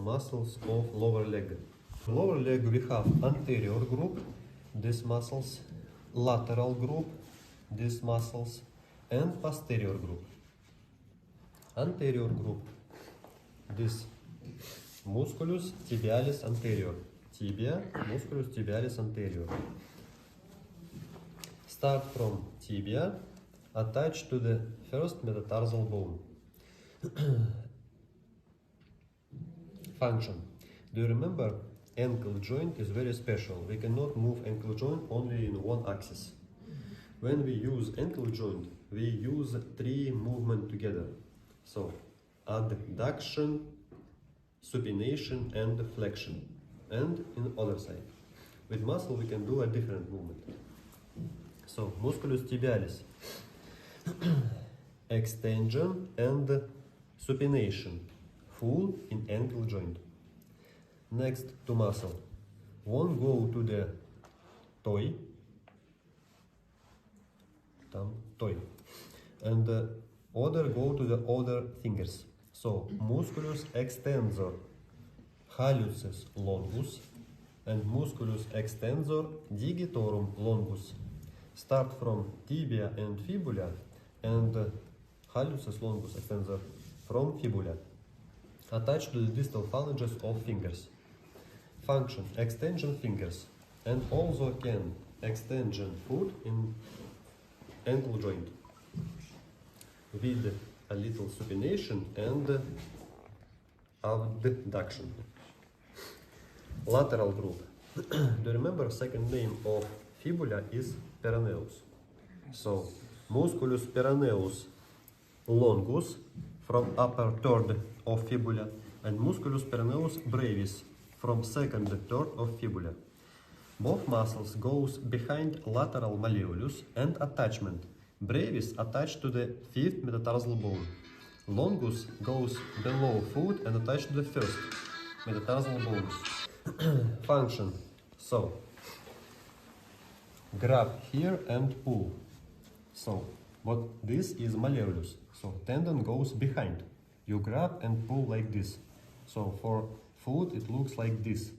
muscles of lower leg. Lower leg we have anterior group, these muscles, lateral group, these muscles, and posterior group. Anterior group, this musculus tibialis anterior, tibia, musculus tibialis anterior. Start from tibia, attached to the first metatarsal bone. Function. Do you remember? Ankle joint is very special. We cannot move ankle joint only in one axis. When we use ankle joint, we use three movements together. So, adduction, supination, and flexion. And in other side. With muscle, we can do a different movement. So, musculus tibialis, extension and supination, full in ankle joint. Next to muscle, one go to the toe, and the other go to the other fingers. So, musculus extensor hallucis longus and musculus extensor digitorum longus. Start from tibia and fibula and hallucis longus extensor from fibula. Attached to the distal phalanges of fingers. Function, extension fingers, and also can extension foot in ankle joint with a little supination and abduction. Lateral group. Do you remember second name of fibula is peroneus? So, musculus peroneus longus from upper third of fibula and musculus peroneus brevis from second third of fibula. Both muscles goes behind lateral malleolus and attachment. Brevis attached to the fifth metatarsal bone. Longus goes below foot and attached to the first metatarsal bones. Function. So, grab here and pull. So, but this is malleolus. So, tendon goes behind. You grab and pull like this. So, for foot it looks like this.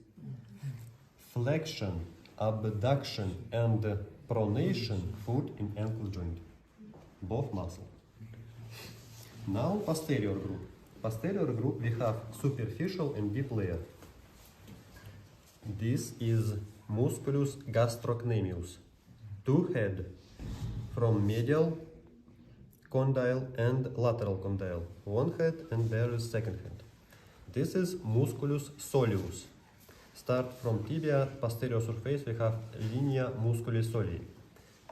Flexion, abduction and pronation foot in ankle joint. Both muscles. Now posterior group. Posterior group we have superficial and deep layer. This is musculus gastrocnemius. Two head from medial condyle and lateral condyle. One head and there is second head. This is musculus soleus. Start from tibia, posterior surface, we have linea musculi solei.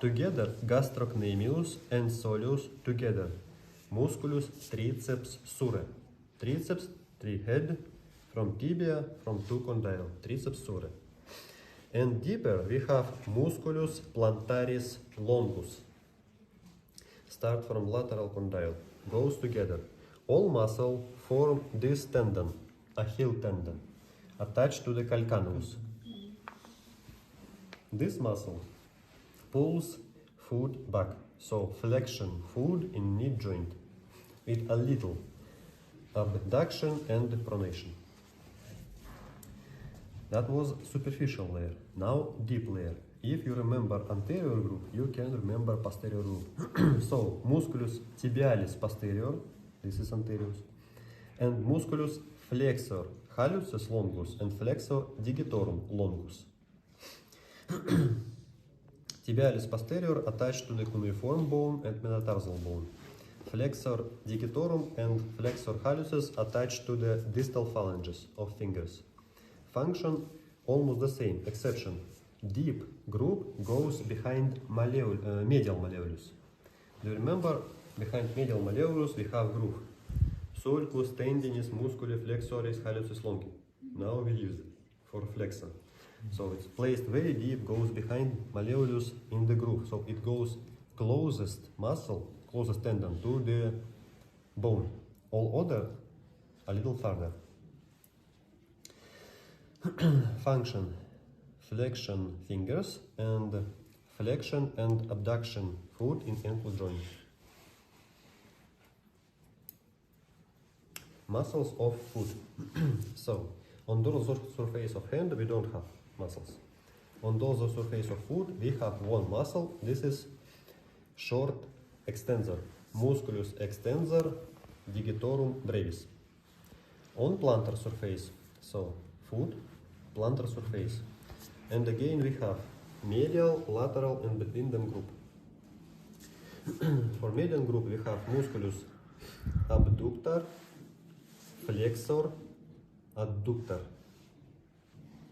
Together, gastrocnemius and soleus together. Musculus triceps surae. Triceps, three head, from tibia, from two condyle. Triceps surae. And deeper, we have musculus plantaris longus. Start from lateral condyle. Goes together. All muscle form this tendon, Achilles tendon, attached to the calcaneus. This muscle pulls foot back, so flexion foot in knee joint with a little abduction and pronation. That was superficial layer. Now deep layer. If you remember anterior group, you can remember posterior group. So musculus tibialis posterior, this is anterior, and musculus flexor hallucis longus and flexor digitorum longus. Tibialis posterior attached to the cuneiform bone and metatarsal bone. Flexor digitorum and flexor hallucis attached to the distal phalanges of fingers. Function almost the same, exception. Deep group goes behind medial malleolus. Do you remember behind medial malleolus we have groove? Sulcus tendinis musculi flexoris hallucis longi. Now we use it for flexor. So it's placed very deep, goes behind malleolus in the groove. So it goes closest muscle, closest tendon to the bone. All other a little further. Function. Flexion fingers and flexion and abduction foot in ankle joint. muscles of foot. So, on dorsal surface of hand we don't have muscles. On dorsal surface of foot we have one muscle. This is short extensor, musculus extensor digitorum brevis. On plantar surface, so foot, plantar surface. And again we have medial, lateral and between them group. For medial group we have musculus abductor, flexor, adductor,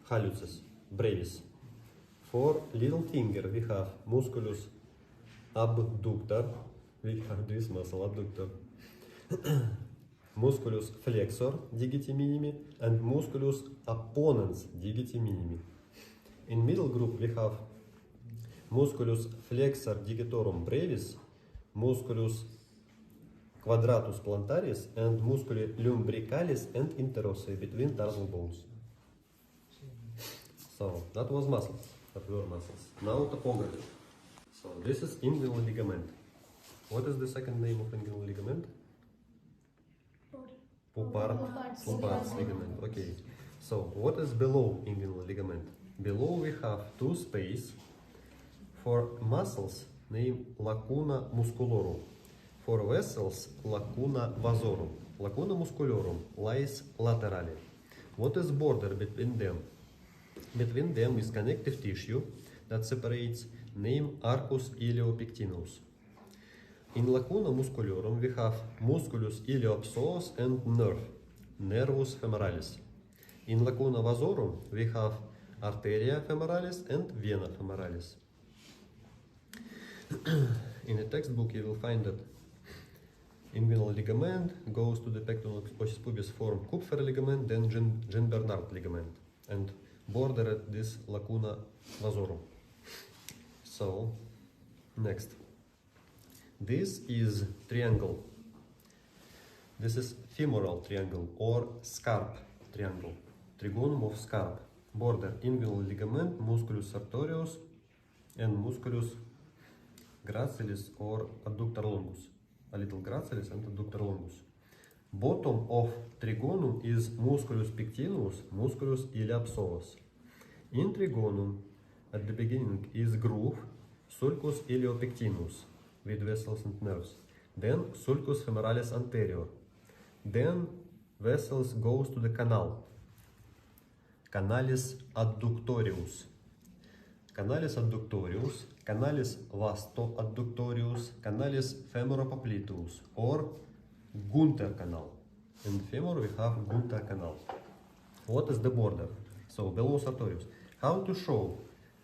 hallucis, brevis. For little finger we have musculus abductor, we have this muscle abductor, musculus flexor digiti minimi and musculus apponens digiti minimi. In middle group we have musculus flexor digitorum brevis, musculus quadratus plantaris and musculi lumbricalis and interossae between tarsal bones. So that was muscles, that were muscles. Now topography. So this is inguinal ligament. What is the second name of inguinal ligament? Pupart ligament. Okay. So what is below inguinal ligament? Below we have two space for muscles named lacuna musculorum. For vessels, lacuna vasorum. Lacuna musculorum lies laterally. What is border between them? Between them is connective tissue that separates named arcus iliopectinus. In lacuna musculorum we have musculus iliopsoas and nerve, nervus femoralis. In lacuna vasorum we have arteria femoralis and vena femoralis. In a textbook you will find that inguinal ligament goes to the pectoral ossis pubis form Kupfer ligament, then Jean Bernard ligament, and border at this lacuna vasorum. So, next. This is triangle. This is femoral triangle or scarp triangle. Trigonum of scarp. Border inguinal ligament, musculus sartorius and musculus gracilis or adductor longus. A little gracilis and adductor longus. Bottom of trigonum is musculus pectinus, musculus iliopsoas. In trigonum, at the beginning is groove, sulcus iliopectinus with vessels and nerves. Then sulcus femoralis anterior. Then vessels goes to the canal. Canalis adductorius. Canalis adductorius, canalis vasto adductorius, canalis femoropopliteus or Gunther canal. In femur we have Gunther canal. What is the border? So below sartorius. How to show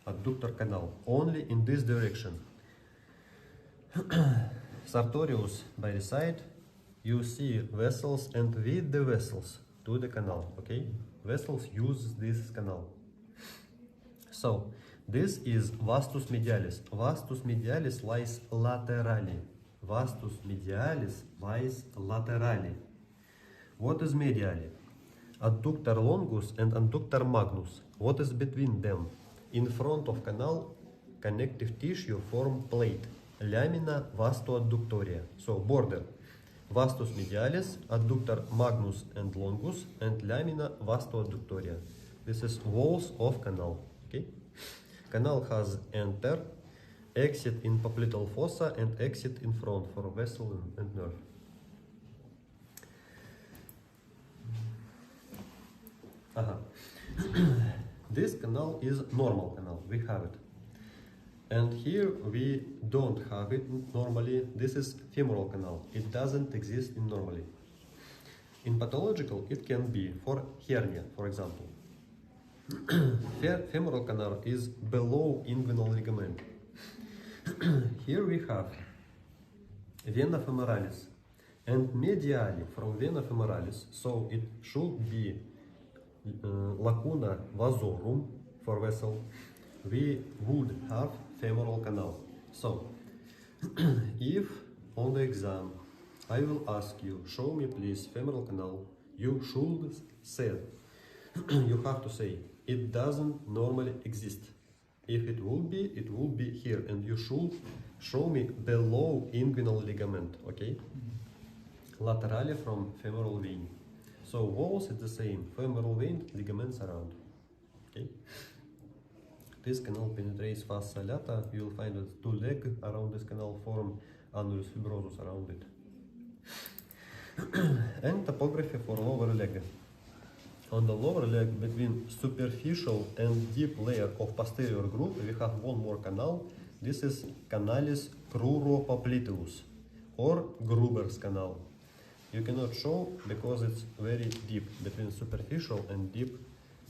adductor canal? Only in this direction. Sartorius by the side, you see vessels and with the vessels to the canal. Okay, vessels use this canal. So this is vastus medialis. Vastus medialis lies laterally. Vastus medialis lies laterally. What is medially? Adductor longus and adductor magnus. What is between them? In front of canal, connective tissue form plate. Lamina vasto-adductoria. So border. Vastus medialis, adductor magnus and longus, and lamina vasto-adductoria. This is walls of canal. Okay. Canal has enter, exit in popliteal fossa, and exit in front for vessel and nerve. This canal is normal canal. We have it. And here we don't have it normally. This is femoral canal. It doesn't exist in normally. In pathological, it can be for hernia, for example. Femoral canal is below inguinal ligament. Here we have vena femoralis and medially from vena femoralis, so it should be lacuna vasorum for vessel. We would have femoral canal. So, if on the exam I will ask you, show me please femoral canal, you should say, you have to say, it doesn't normally exist. If it will be here, and you should show me below inguinal ligament, okay? Laterally from femoral vein. So walls is the same. Femoral vein, ligaments around. Okay. This canal penetrates fascia lata. You will find that two legs around this canal form annulus fibrosus around it. And topography for lower leg. On the lower leg, between superficial and deep layer of posterior groove, we have one more canal. This is canalis cruropopliteus, or Gruber's canal. You cannot show because it's very deep, between superficial and deep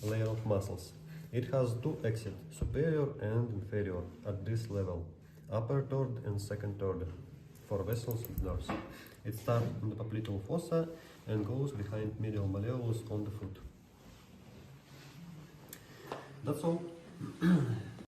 layer of muscles. It has two exits, superior and inferior, at this level, upper third and second third, for vessels and nerves. It starts in the popliteal fossa and goes behind medial malleolus on the foot. That's all.